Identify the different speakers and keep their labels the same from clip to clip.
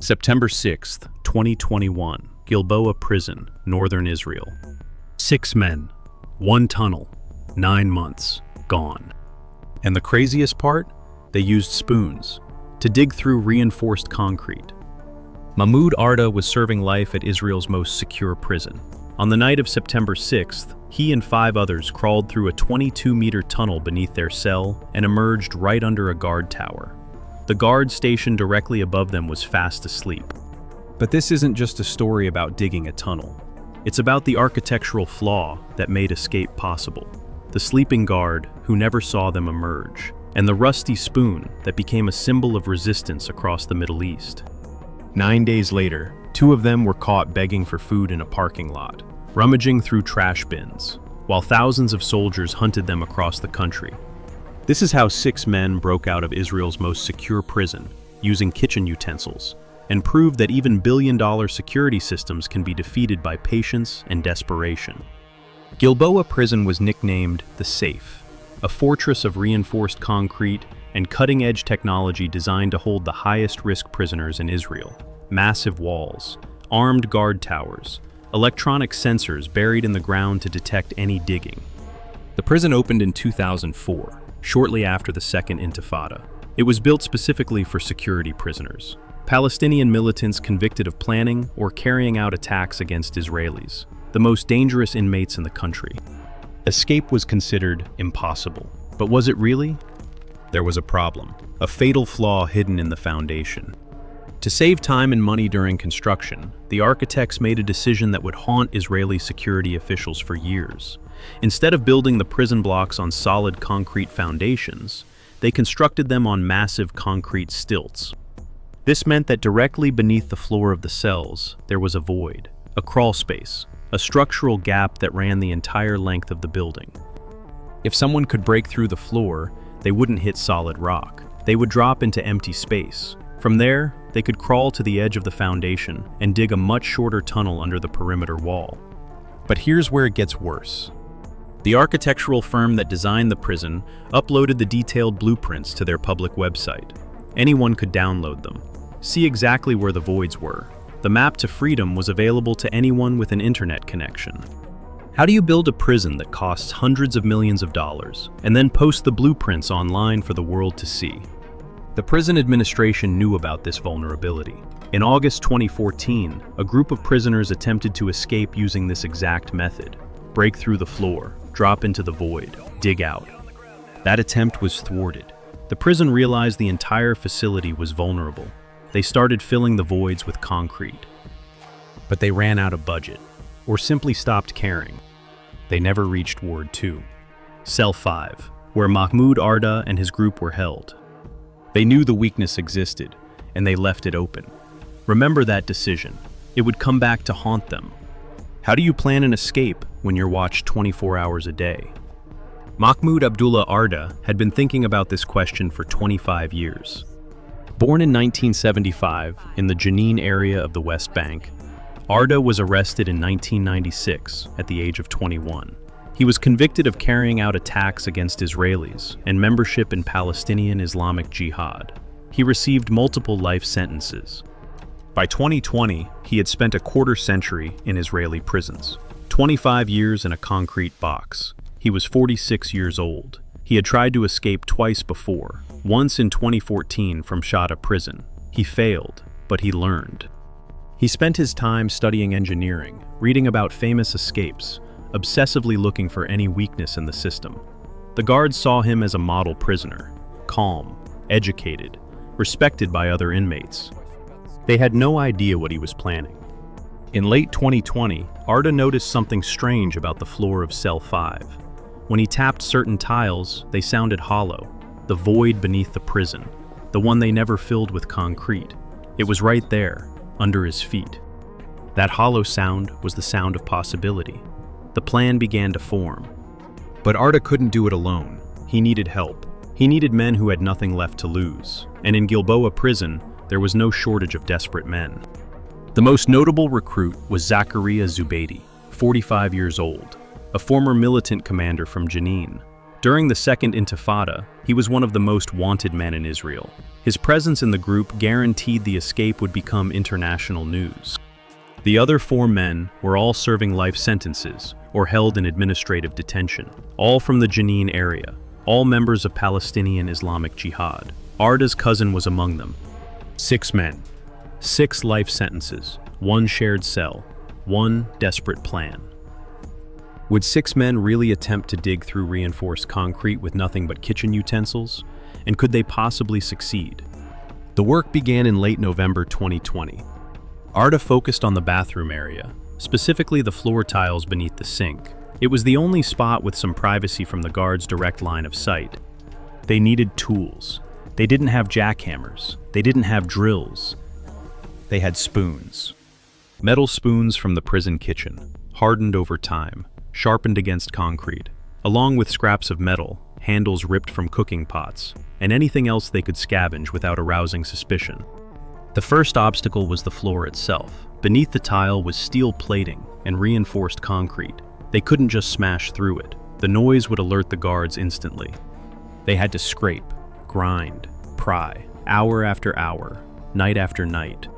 Speaker 1: September 6th, 2021, Gilboa Prison, Northern Israel. 6 men, 1 tunnel, 9 months, gone. And the craziest part? They used spoons to dig through reinforced concrete. Mahmoud Arda was serving life at Israel's most secure prison. On the night of September 6th, he and 5 others crawled through a 22-meter tunnel beneath their cell and emerged right under a guard tower. The guard stationed directly above them was fast asleep. But this isn't just a story about digging a tunnel. It's about the architectural flaw that made escape possible. The sleeping guard who never saw them emerge, and the rusty spoon that became a symbol of resistance across the Middle East. 9 days later, 2 of them were caught begging for food in a parking lot, rummaging through trash bins, while thousands of soldiers hunted them across the country. This is how 6 men broke out of Israel's most secure prison, using kitchen utensils, and proved that even billion-dollar security systems can be defeated by patience and desperation. Gilboa Prison was nicknamed the Safe, a fortress of reinforced concrete and cutting-edge technology designed to hold the highest-risk prisoners in Israel. Massive walls, armed guard towers, electronic sensors buried in the ground to detect any digging. The prison opened in 2004, shortly after the Second Intifada. It was built specifically for security prisoners, Palestinian militants convicted of planning or carrying out attacks against Israelis, the most dangerous inmates in the country. Escape was considered impossible. But was it really? There was a problem, a fatal flaw hidden in the foundation. To save time and money during construction, the architects made a decision that would haunt Israeli security officials for years. Instead of building the prison blocks on solid concrete foundations, they constructed them on massive concrete stilts. This meant that directly beneath the floor of the cells, there was a void, a crawl space, a structural gap that ran the entire length of the building. If someone could break through the floor, they wouldn't hit solid rock. They would drop into empty space. From there, they could crawl to the edge of the foundation and dig a much shorter tunnel under the perimeter wall. But here's where it gets worse. The architectural firm that designed the prison uploaded the detailed blueprints to their public website. Anyone could download them, see exactly where the voids were. The map to freedom was available to anyone with an internet connection. How do you build a prison that costs hundreds of millions of dollars and then post the blueprints online for the world to see? The prison administration knew about this vulnerability. In August 2014, a group of prisoners attempted to escape using this exact method. Break through the floor, drop into the void, dig out. That attempt was thwarted. The prison realized the entire facility was vulnerable. They started filling the voids with concrete. But they ran out of budget, or simply stopped caring. They never reached Ward 2, Cell 5, where Mahmoud Arda and his group were held. They knew the weakness existed, and they left it open. Remember that decision. It would come back to haunt them. How do you plan an escape when you're watched 24 hours a day? Mahmoud Abdullah Arda had been thinking about this question for 25 years. Born in 1975 in the Jenin area of the West Bank, Arda was arrested in 1996 at the age of 21. He was convicted of carrying out attacks against Israelis and membership in Palestinian Islamic Jihad. He received multiple life sentences. By 2020, he had spent a quarter century in Israeli prisons, 25 years in a concrete box. He was 46 years old. He had tried to escape twice before, once in 2014 from Shada prison. He failed, but he learned. He spent his time studying engineering, reading about famous escapes, obsessively looking for any weakness in the system. The guards saw him as a model prisoner, calm, educated, respected by other inmates. They had no idea what he was planning. In late 2020, Arda noticed something strange about the floor of Cell 5. When he tapped certain tiles, they sounded hollow, the void beneath the prison, the one they never filled with concrete. It was right there, under his feet. That hollow sound was the sound of possibility. The plan began to form. But Arda couldn't do it alone. He needed help. He needed men who had nothing left to lose. And in Gilboa prison, there was no shortage of desperate men. The most notable recruit was Zakaria Zubeidi, 45 years old, a former militant commander from Jenin. During the Second Intifada, he was one of the most wanted men in Israel. His presence in the group guaranteed the escape would become international news. The other 4 men were all serving life sentences or held in administrative detention, all from the Jenin area, all members of Palestinian Islamic Jihad. Arda's cousin was among them. 6 men, 6 life sentences, 1 shared cell, 1 desperate plan. Would 6 men really attempt to dig through reinforced concrete with nothing but kitchen utensils? And could they possibly succeed? The work began in late November 2020. Arda focused on the bathroom area, specifically the floor tiles beneath the sink. It was the only spot with some privacy from the guards' direct line of sight. They needed tools. They didn't have jackhammers. They didn't have drills. They had spoons. Metal spoons from the prison kitchen, hardened over time, sharpened against concrete, along with scraps of metal, handles ripped from cooking pots, and anything else they could scavenge without arousing suspicion. The first obstacle was the floor itself. Beneath the tile was steel plating and reinforced concrete. They couldn't just smash through it. The noise would alert the guards instantly. They had to scrape, grind, pry, hour after hour, night after night.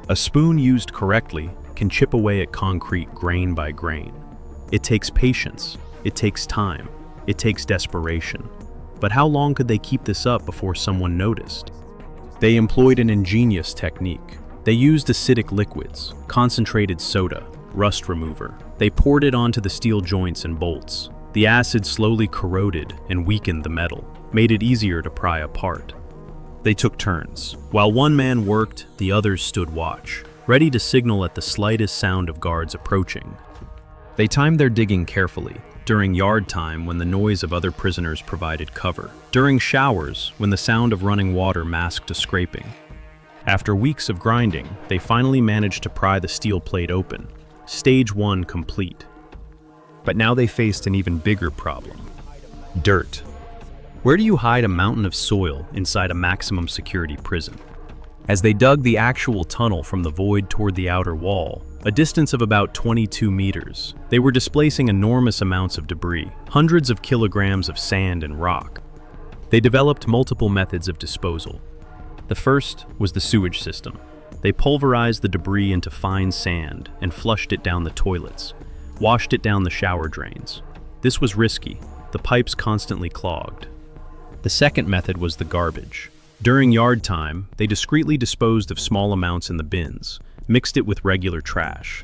Speaker 1: A spoon used correctly can chip away at concrete grain by grain. It takes patience, it takes time, it takes desperation. But how long could they keep this up before someone noticed? They employed an ingenious technique. They used acidic liquids, concentrated soda, rust remover. They poured it onto the steel joints and bolts. The acid slowly corroded and weakened the metal, made it easier to pry apart. They took turns. While one man worked, the others stood watch, ready to signal at the slightest sound of guards approaching. They timed their digging carefully, during yard time when the noise of other prisoners provided cover, during showers when the sound of running water masked a scraping. After weeks of grinding, they finally managed to pry the steel plate open, stage 1 complete. But now they faced an even bigger problem: dirt. Where do you hide a mountain of soil inside a maximum security prison? As they dug the actual tunnel from the void toward the outer wall, a distance of about 22 meters, they were displacing enormous amounts of debris, hundreds of kilograms of sand and rock. They developed multiple methods of disposal. The first was the sewage system. They pulverized the debris into fine sand and flushed it down the toilets, washed it down the shower drains. This was risky, the pipes constantly clogged. The second method was the garbage. During yard time, they discreetly disposed of small amounts in the bins, mixed it with regular trash.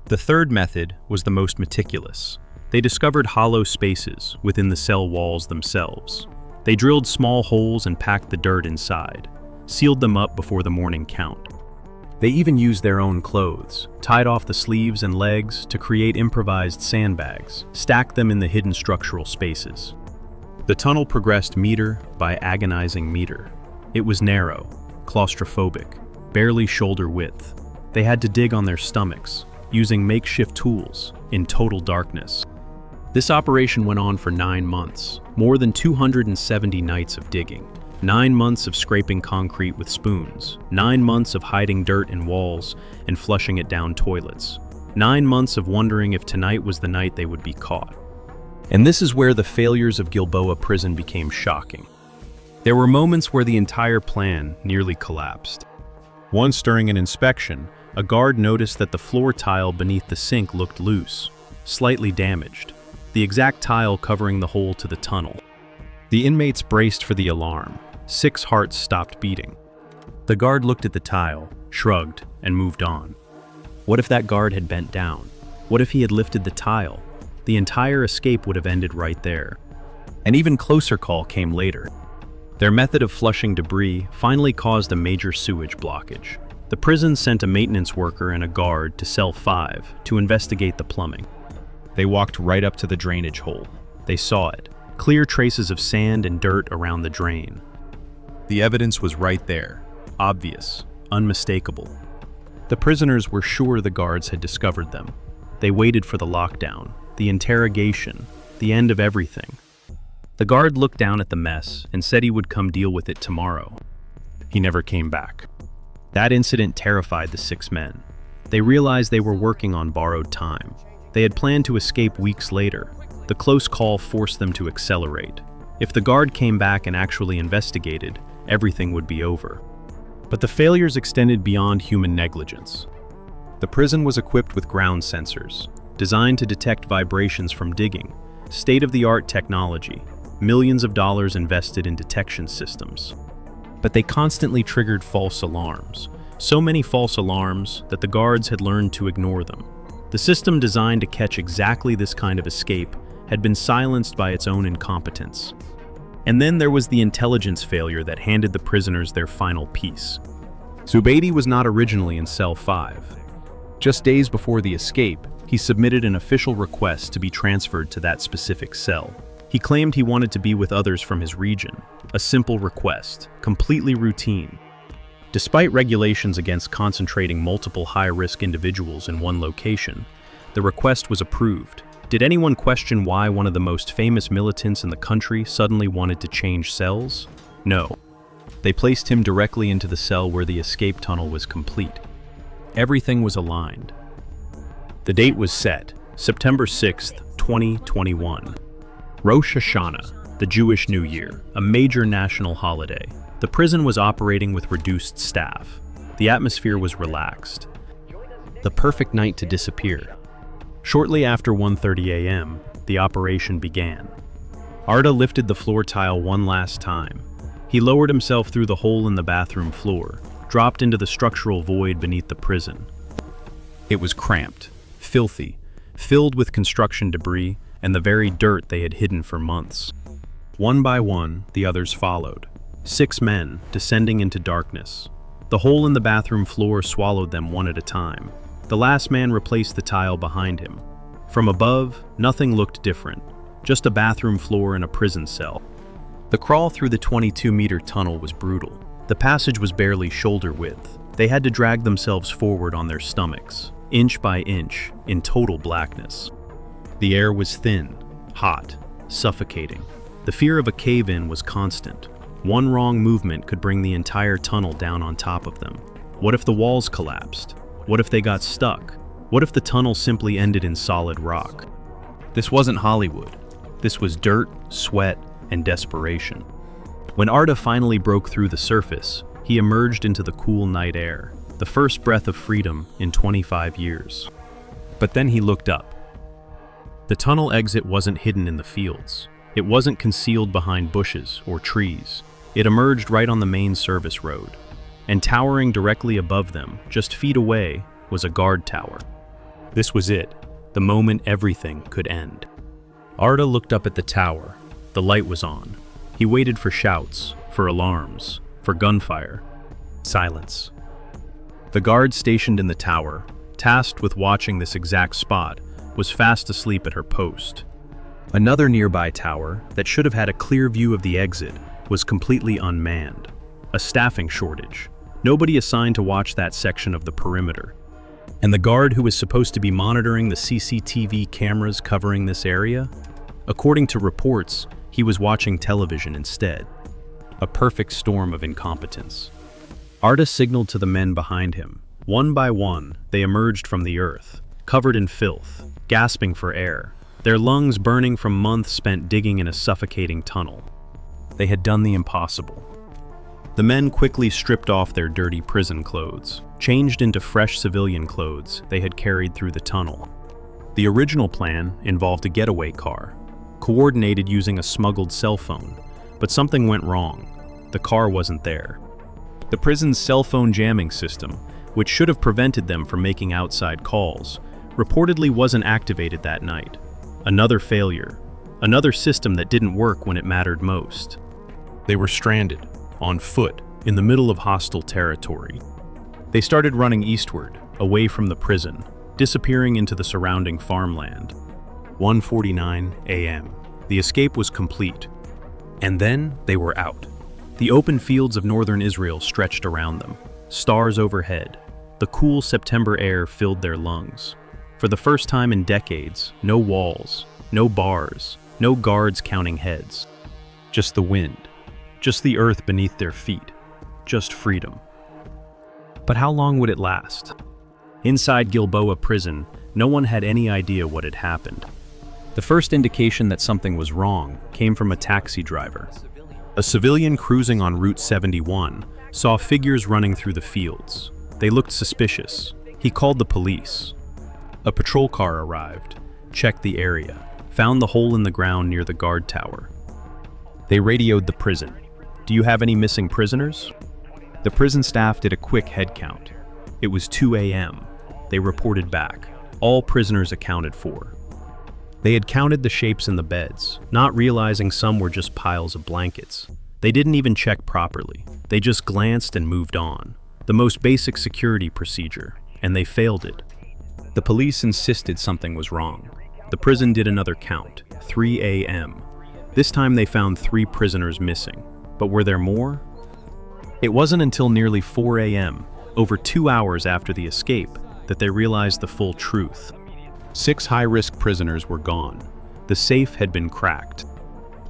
Speaker 1: The third method was the most meticulous. They discovered hollow spaces within the cell walls themselves. They drilled small holes and packed the dirt inside, sealed them up before the morning count. They even used their own clothes, tied off the sleeves and legs to create improvised sandbags, stacked them in the hidden structural spaces. The tunnel progressed meter by agonizing meter. It was narrow, claustrophobic, barely shoulder width. They had to dig on their stomachs, using makeshift tools, in total darkness. This operation went on for 9 months, more than 270 nights of digging, 9 months of scraping concrete with spoons, 9 months of hiding dirt in walls and flushing it down toilets, 9 months of wondering if tonight was the night they would be caught. And this is where the failures of Gilboa prison became shocking. There were moments where the entire plan nearly collapsed. Once during an inspection, a guard noticed that the floor tile beneath the sink looked loose, slightly damaged, the exact tile covering the hole to the tunnel. The inmates braced for the alarm. 6 hearts stopped beating. The guard looked at the tile, shrugged, and moved on. What if that guard had bent down? What if he had lifted the tile? The entire escape would have ended right there. An even closer call came later. Their method of flushing debris finally caused a major sewage blockage. The prison sent a maintenance worker and a guard to cell 5 to investigate the plumbing. They walked right up to the drainage hole. They saw it, clear traces of sand and dirt around the drain. The evidence was right there, obvious, unmistakable. The prisoners were sure the guards had discovered them. They waited for the lockdown, the interrogation, the end of everything. The guard looked down at the mess and said he would come deal with it tomorrow. He never came back. That incident terrified the 6 men. They realized they were working on borrowed time. They had planned to escape weeks later, The close call forced them to accelerate. If the guard came back and actually investigated, everything would be over. But the failures extended beyond human negligence. The prison was equipped with ground sensors, designed to detect vibrations from digging, state-of-the-art technology, millions of dollars invested in detection systems. But they constantly triggered false alarms. So many false alarms that the guards had learned to ignore them. The system designed to catch exactly this kind of escape had been silenced by its own incompetence. And then there was the intelligence failure that handed the prisoners their final piece. Zubeidi was not originally in cell 5. Just days before the escape, he submitted an official request to be transferred to that specific cell. He claimed he wanted to be with others from his region. A simple request, completely routine. Despite regulations against concentrating multiple high-risk individuals in one location, the request was approved. Did anyone question why one of the most famous militants in the country suddenly wanted to change cells? No. They placed him directly into the cell where the escape tunnel was complete. Everything was aligned. The date was set, September 6th, 2021. Rosh Hashanah, the Jewish New Year, a major national holiday. The prison was operating with reduced staff. The atmosphere was relaxed. The perfect night to disappear. Shortly after 1:30 a.m., the operation began. Arda lifted the floor tile one last time. He lowered himself through the hole in the bathroom floor, dropped into the structural void beneath the prison. It was cramped, filthy, filled with construction debris and the very dirt they had hidden for months. One by one, the others followed. 6 men, descending into darkness. The hole in the bathroom floor swallowed them one at a time. The last man replaced the tile behind him. From above, nothing looked different, just a bathroom floor in a prison cell. The crawl through the 22-meter tunnel was brutal. The passage was barely shoulder width. They had to drag themselves forward on their stomachs, inch by inch, in total blackness. The air was thin, hot, suffocating. The fear of a cave-in was constant. One wrong movement could bring the entire tunnel down on top of them. What if the walls collapsed? What if they got stuck? What if the tunnel simply ended in solid rock? This wasn't Hollywood. This was dirt, sweat, and desperation. When Arda finally broke through the surface, he emerged into the cool night air, the first breath of freedom in 25 years. But then he looked up. The tunnel exit wasn't hidden in the fields. It wasn't concealed behind bushes or trees. It emerged right on the main service road. And towering directly above them, just feet away, was a guard tower. This was it, the moment everything could end. Arda looked up at the tower. The light was on. He waited for shouts, for alarms, for gunfire. Silence. The guard stationed in the tower, tasked with watching this exact spot, was fast asleep at her post. Another nearby tower, that should have had a clear view of the exit, was completely unmanned. A staffing shortage. Nobody assigned to watch that section of the perimeter. And the guard who was supposed to be monitoring the CCTV cameras covering this area? According to reports, he was watching television instead. A perfect storm of incompetence. Arda signaled to the men behind him. One by one, they emerged from the earth, covered in filth, gasping for air, their lungs burning from months spent digging in a suffocating tunnel. They had done the impossible. The men quickly stripped off their dirty prison clothes, changed into fresh civilian clothes they had carried through the tunnel. The original plan involved a getaway car, coordinated using a smuggled cell phone, but something went wrong. The car wasn't there. The prison's cell phone jamming system, which should have prevented them from making outside calls, reportedly wasn't activated that night. Another failure. Another system that didn't work when it mattered most. They were stranded, on foot, in the middle of hostile territory. They started running eastward, away from the prison, disappearing into the surrounding farmland. 1:49 a.m. The escape was complete. And then they were out. The open fields of northern Israel stretched around them, stars overhead. The cool September air filled their lungs. For the first time in decades, no walls, no bars, no guards counting heads. Just the wind, just the earth beneath their feet, just freedom. But how long would it last? Inside Gilboa prison, no one had any idea what had happened. The first indication that something was wrong came from a taxi driver. A civilian cruising on Route 71 saw figures running through the fields. They looked suspicious. He called the police. A patrol car arrived, checked the area, found the hole in the ground near the guard tower. They radioed the prison. "Do you have any missing prisoners?" The prison staff did a quick head count. It was 2 a.m. They reported back. All prisoners accounted for. They had counted the shapes in the beds, not realizing some were just piles of blankets. They didn't even check properly. They just glanced and moved on. The most basic security procedure, and they failed it. The police insisted something was wrong. The prison did another count, 3 a.m. This time they found 3 prisoners missing. But were there more? It wasn't until nearly 4 a.m., over 2 hours after the escape, that they realized the full truth. 6 high-risk prisoners were gone. The safe had been cracked.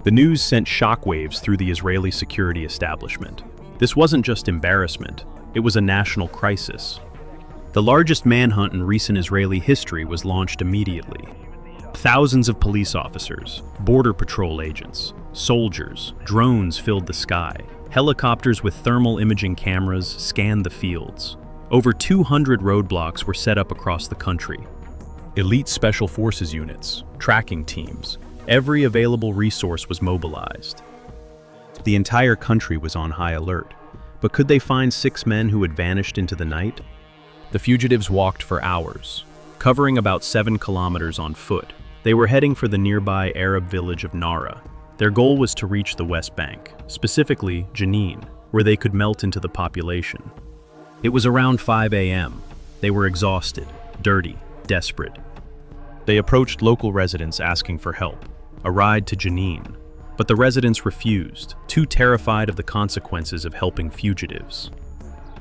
Speaker 1: The news sent shockwaves through the Israeli security establishment. This wasn't just embarrassment, it was a national crisis. The largest manhunt in recent Israeli history was launched immediately. Thousands of police officers, border patrol agents, soldiers, drones filled the sky. Helicopters with thermal imaging cameras scanned the fields. Over 200 roadblocks were set up across the country. Elite special forces units, tracking teams, every available resource was mobilized. The entire country was on high alert. But could they find 6 men who had vanished into the night? The fugitives walked for hours, covering about 7 kilometers on foot. They were heading for the nearby Arab village of Nara. Their goal was to reach the West Bank, specifically Jenin, where they could melt into the population. It was around 5 a.m. They were exhausted, dirty, desperate. They approached local residents asking for help, a ride to Jenin. But the residents refused, too terrified of the consequences of helping fugitives.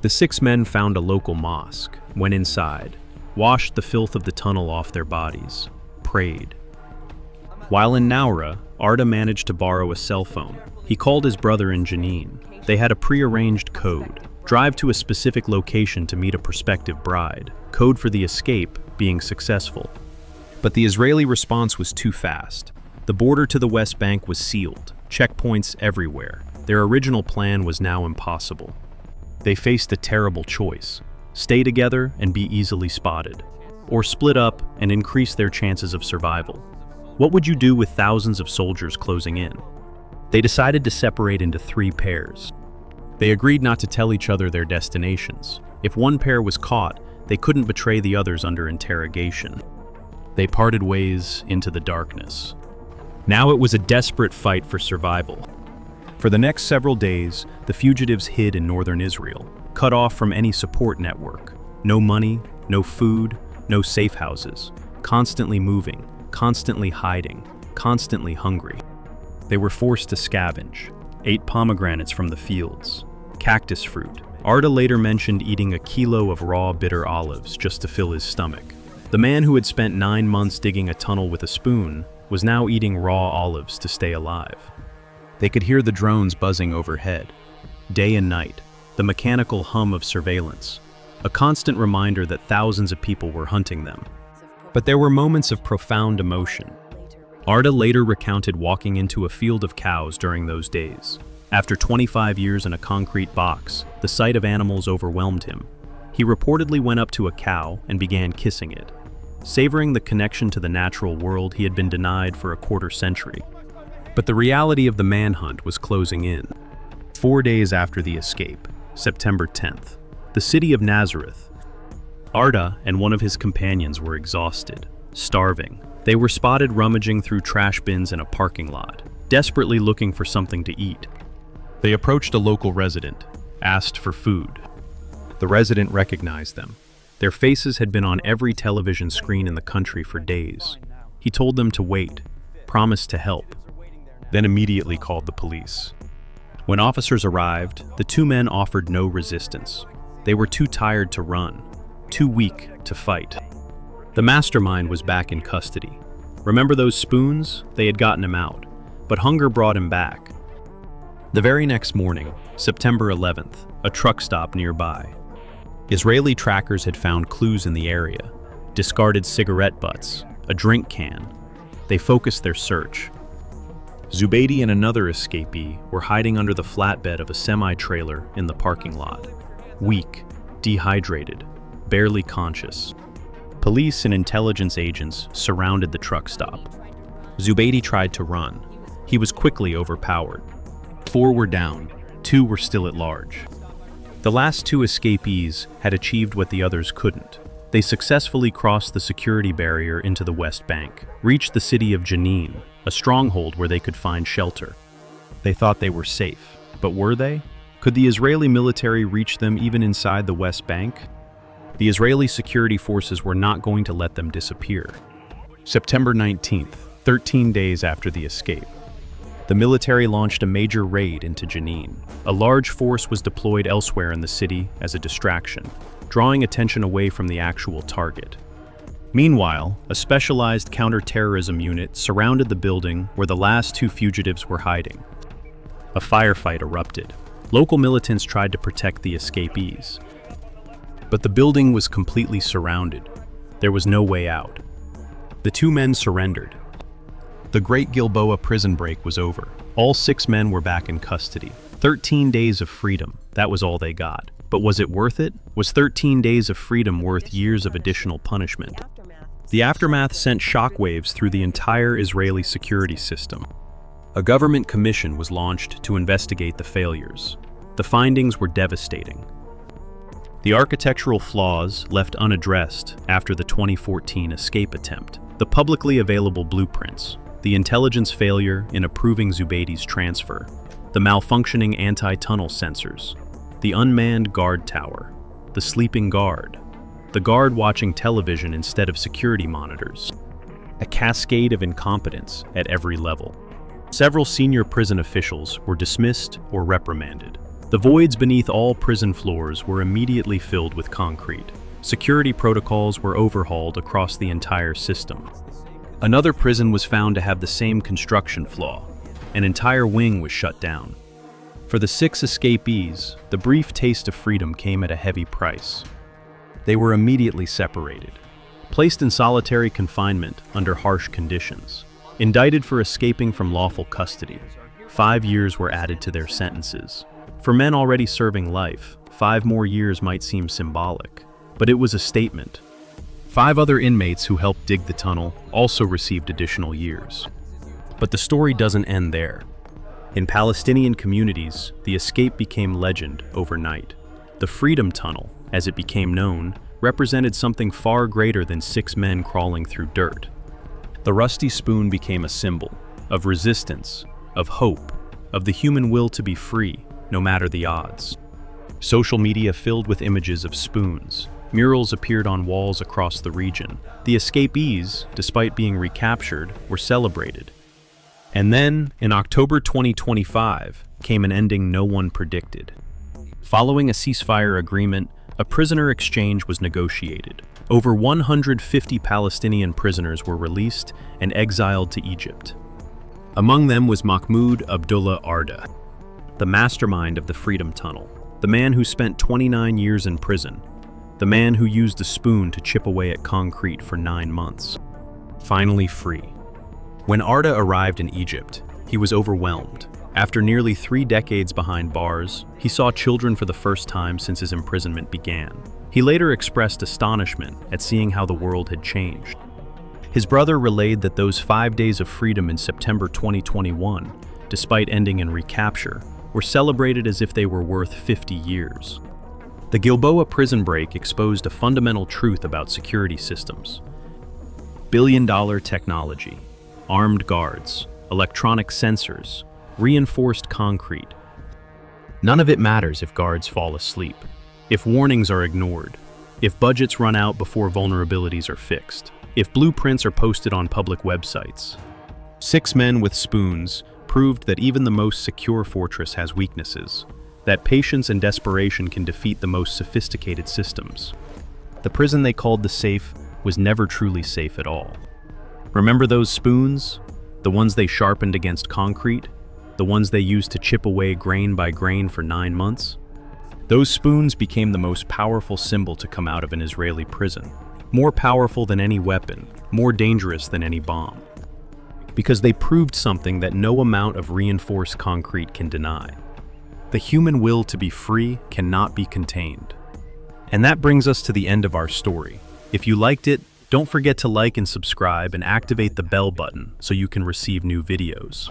Speaker 1: The 6 men found a local mosque, went inside, washed the filth of the tunnel off their bodies, prayed. While in Naura, Arda managed to borrow a cell phone. He called his brother in Jenin. They had a pre-arranged code. Drive to a specific location to meet a prospective bride. Code for the escape being successful. But the Israeli response was too fast. The border to the West Bank was sealed, checkpoints everywhere. Their original plan was now impossible. They faced a terrible choice: stay together and be easily spotted, or split up and increase their chances of survival. What would you do with thousands of soldiers closing in? They decided to separate into 3 pairs. They agreed not to tell each other their destinations. If one pair was caught, they couldn't betray the others under interrogation. They parted ways into the darkness. Now it was a desperate fight for survival. For the next several days, the fugitives hid in northern Israel, cut off from any support network. No money, no food, no safe houses. Constantly moving, constantly hiding, constantly hungry. They were forced to scavenge, ate pomegranates from the fields, cactus fruit. Arda later mentioned eating a kilo of raw bitter olives just to fill his stomach. The man who had spent 9 months digging a tunnel with a spoon was now eating raw olives to stay alive. They could hear the drones buzzing overhead, day and night, the mechanical hum of surveillance, a constant reminder that thousands of people were hunting them. But there were moments of profound emotion. Arda later recounted walking into a field of cows during those days. After 25 years in a concrete box, the sight of animals overwhelmed him. He reportedly went up to a cow and began kissing it, savoring the connection to the natural world he had been denied for a quarter century. But the reality of the manhunt was closing in. 4 days after the escape, September 10th, the city of Nazareth. Arda and one of his companions were exhausted, starving. They were spotted rummaging through trash bins in a parking lot, desperately looking for something to eat. They approached a local resident, asked for food. The resident recognized them. Their faces had been on every television screen in the country for days. He told them to wait, promised to help, then immediately called the police. When officers arrived, the 2 men offered no resistance. They were too tired to run, too weak to fight. The mastermind was back in custody. Remember those spoons? They had gotten him out, but hunger brought him back. The very next morning, September 11th, a truck stop nearby. Israeli trackers had found clues in the area: discarded cigarette butts, a drink can. They focused their search. Zubeidi and another escapee were hiding under the flatbed of a semi-trailer in the parking lot. Weak, dehydrated, barely conscious. Police and intelligence agents surrounded the truck stop. Zubeidi tried to run. He was quickly overpowered. 4 were down, 2 were still at large. The last 2 escapees had achieved what the others couldn't. They successfully crossed the security barrier into the West Bank, reached the city of Jenin, a stronghold where they could find shelter. They thought they were safe, but were they? Could the Israeli military reach them even inside the West Bank? The Israeli security forces were not going to let them disappear. September 19th, 13 days after the escape, the military launched a major raid into Jenin. A large force was deployed elsewhere in the city as a distraction, drawing attention away from the actual target. Meanwhile, a specialized counter-terrorism unit surrounded the building where the last 2 fugitives were hiding. A firefight erupted. Local militants tried to protect the escapees, but the building was completely surrounded. There was no way out. The 2 men surrendered. The Great Gilboa prison break was over. All 6 men were back in custody. 13 days of freedom, that was all they got. But was it worth it? Was 13 days of freedom worth years of additional punishment? The aftermath sent shockwaves through the entire Israeli security system. A government commission was launched to investigate the failures. The findings were devastating. The architectural flaws left unaddressed after the 2014 escape attempt, the publicly available blueprints, the intelligence failure in approving Zubeidi's transfer, the malfunctioning anti-tunnel sensors, the unmanned guard tower, the sleeping guard, the guard watching television instead of security monitors, a cascade of incompetence at every level. Several senior prison officials were dismissed or reprimanded. The voids beneath all prison floors were immediately filled with concrete. Security protocols were overhauled across the entire system. Another prison was found to have the same construction flaw. An entire wing was shut down. For the 6 escapees, the brief taste of freedom came at a heavy price. They were immediately separated, placed in solitary confinement under harsh conditions, indicted for escaping from lawful custody. 5 years were added to their sentences. For men already serving life, 5 more years might seem symbolic, but it was a statement. 5 other inmates who helped dig the tunnel also received additional years. But the story doesn't end there. In Palestinian communities, the escape became legend overnight. The Freedom Tunnel, as it became known, represented something far greater than 6 men crawling through dirt. The rusty spoon became a symbol of resistance, of hope, of the human will to be free, no matter the odds. Social media filled with images of spoons. Murals appeared on walls across the region. The escapees, despite being recaptured, were celebrated. And then, in October 2025, came an ending no one predicted. Following a ceasefire agreement, a prisoner exchange was negotiated. Over 150 Palestinian prisoners were released and exiled to Egypt. Among them was Mahmoud Abdullah Arda, the mastermind of the Freedom Tunnel, the man who spent 29 years in prison, the man who used a spoon to chip away at concrete for 9 months. Finally free. When Arda arrived in Egypt, he was overwhelmed. After nearly 3 decades behind bars, he saw children for the first time since his imprisonment began. He later expressed astonishment at seeing how the world had changed. His brother relayed that those 5 days of freedom in September 2021, despite ending in recapture, were celebrated as if they were worth 50 years. The Gilboa prison break exposed a fundamental truth about security systems. Billion-dollar technology, armed guards, electronic sensors, reinforced concrete. None of it matters if guards fall asleep, if warnings are ignored, if budgets run out before vulnerabilities are fixed, if blueprints are posted on public websites. 6 men with spoons proved that even the most secure fortress has weaknesses, that patience and desperation can defeat the most sophisticated systems. The prison they called the safe was never truly safe at all. Remember those spoons? The ones they sharpened against concrete? The ones they used to chip away grain by grain for 9 months? Those spoons became the most powerful symbol to come out of an Israeli prison. More powerful than any weapon, more dangerous than any bomb. because they proved something that no amount of reinforced concrete can deny. The human will to be free cannot be contained. And that brings us to the end of our story. If you liked it, don't forget to like and subscribe and activate the bell button so you can receive new videos.